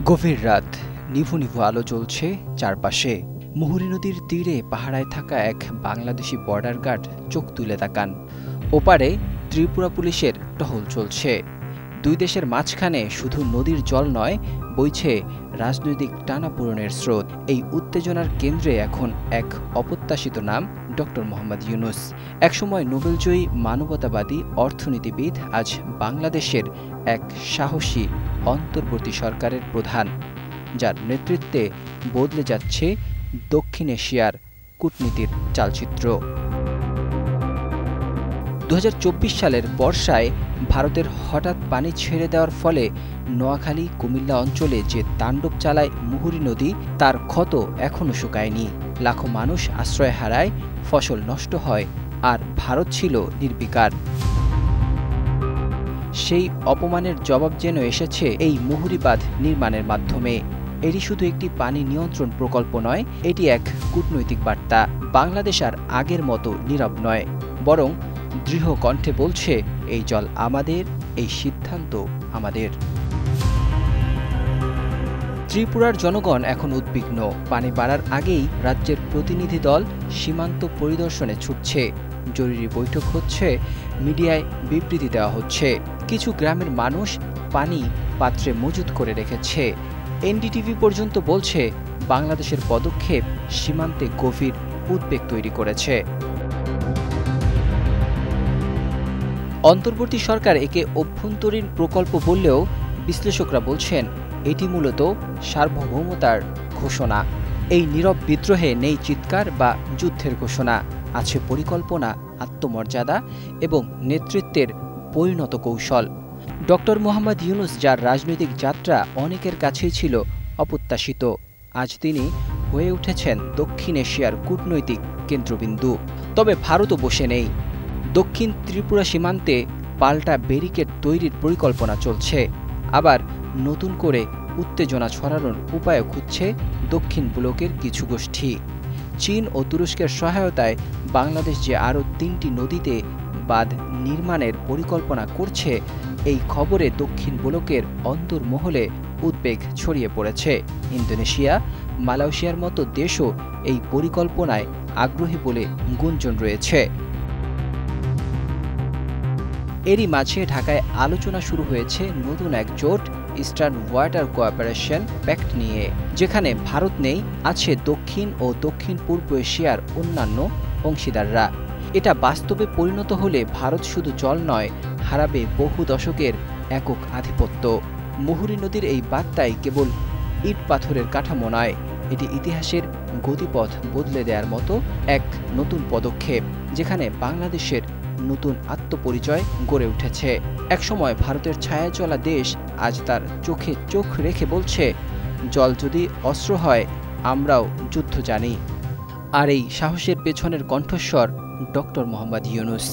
গভীর রাত, নিভু নিভু আলো জ্বলছে চারপাশে। মুহুরী নদীর তীরে পাহারায় থাকা এক বাংলাদেশি বর্ডার গার্ড চোখ তুলে তাকান। ওপারে ত্রিপুরা পুলিশের টহল চলছে। দুই দেশের মাঝখানে শুধু নদীর জল নয়, বইছে রাজনৈতিক টানাপোড়েনের স্রোত। এই উত্তেজনার কেন্দ্রে এখন এক অপ্রত্যাশিত নাম, ডক্টর মোহাম্মদ ইউনূস। একসময় নোবেলজয়ী মানবতাবাদী অর্থনীতিবিদ, আজ বাংলাদেশের এক সাহসী অন্তর্বর্তী সরকারের প্রধান, যার নেতৃত্বে বদলে যাচ্ছে দক্ষিণ এশিয়ার কূটনীতির চালচিত্র। ২০২৪ সালের বর্ষায় ভারতের হঠাৎ পানি ছেড়ে দেওয়ার ফলে নোয়াখালী, কুমিল্লা অঞ্চলে যে তাণ্ডব চালায় মুহুরী নদী, তার ক্ষত এখনও শুকায়নি। লাখো মানুষ আশ্রয় হারায়, ফসল নষ্ট হয়, আর ভারত ছিল নির্বিকার। সেই অপমানের জবাব যেন এসেছে এই মুহুরী বাঁধ নির্মাণের মাধ্যমে। এটি শুধু একটি পানি নিয়ন্ত্রণ প্রকল্প নয়, এটি এক কূটনৈতিক বার্তা। বাংলাদেশ আর আগের মতো নীরব নয়, বরং দৃঢ় কণ্ঠে বলছে, এই জল আমাদের, এই সিদ্ধান্ত আমাদের। ত্রিপুরার জনগণ এখন উদ্বিগ্ন। পানি বাড়ার আগেই রাজ্যের প্রতিনিধি দল সীমান্ত পরিদর্শনে ছুটছে। জরুরি বৈঠক হচ্ছে, মিডিয়ায় বিবৃতি দেওয়া হচ্ছে। কিছু গ্রামের মানুষ পানি পাত্রে মজুত করে রেখেছে। এনডিটিভি পর্যন্ত বলছে, বাংলাদেশের পদক্ষেপ সীমান্তে গভীর উদ্বেগ তৈরি করেছে। অন্তর্বর্তী সরকার একে অভ্যন্তরীণ প্রকল্প বললেও বিশ্লেষকরা বলছেন, এটি মূলত সার্বভৌমতার ঘোষণা। এই নীরব বিদ্রোহে নেই চিৎকার বা যুদ্ধের ঘোষণা, আছে পরিকল্পনা, আত্মমর্যাদা এবং নেতৃত্বের পরিণত কৌশল। ডক্টর মোহাম্মদ ইউনূস, যার রাজনৈতিক যাত্রা অনেকের কাছেই ছিল অপ্রত্যাশিত, আজ তিনি হয়ে উঠেছেন দক্ষিণ এশিয়ার কূটনৈতিক কেন্দ্রবিন্দু। তবে ভারতও বসে নেই। দক্ষিণ ত্রিপুরা সীমান্তে পাল্টা ব্যারিকেড তৈরির পরিকল্পনা চলছে। আবার নতুন করে উত্তেজনা ছড়ানোর উপায়ও খুঁজছে দক্ষিণ ব্লকের কিছু গোষ্ঠী। চীন ও তুরস্কের সহায়তায় বাংলাদেশ যে আরও ৩টি নদীতে বাঁধ নির্মাণের পরিকল্পনা করছে, এই খবরে দক্ষিণ ব্লকের অন্তর্মহলে উদ্বেগ ছড়িয়ে পড়েছে। ইন্দোনেশিয়া, মালয়েশিয়ার মতো দেশও এই পরিকল্পনায় আগ্রহী বলে গুঞ্জন রয়েছে। এরই মাঝে ঢাকায় আলোচনা শুরু হয়েছে নতুন এক জোট, ইস্টার্ন ওয়াটার কোঅপারেশন প্যাক্ট নিয়ে, যেখানে ভারত নেই, আছে দক্ষিণ ও দক্ষিণ পূর্ব এশিয়ার অন্যান্য অংশীদাররা। এটা বাস্তবে পরিণত হলে ভারত শুধু জল নয়, হারাবে বহু দশকের একক আধিপত্য। মুহুরী নদীর এই বার্তাই কেবল ইট পাথরের কাঠামো নয়, এটি ইতিহাসের গতিপথ বদলে দেওয়ার মতো এক নতুন পদক্ষেপ, যেখানে বাংলাদেশের নতুন আত্মপরিচয় গড়ে উঠেছে। একসময় ভারতের ছায়া চলা দেশ আজ তার চোখে চোখ রেখে বলছে, জল যদি অস্ত্র হয়, আমরাও যুদ্ধ জানি। আর এই সাহসের পেছনের কণ্ঠস্বর ডক্টর মোহাম্মদ ইউনূস।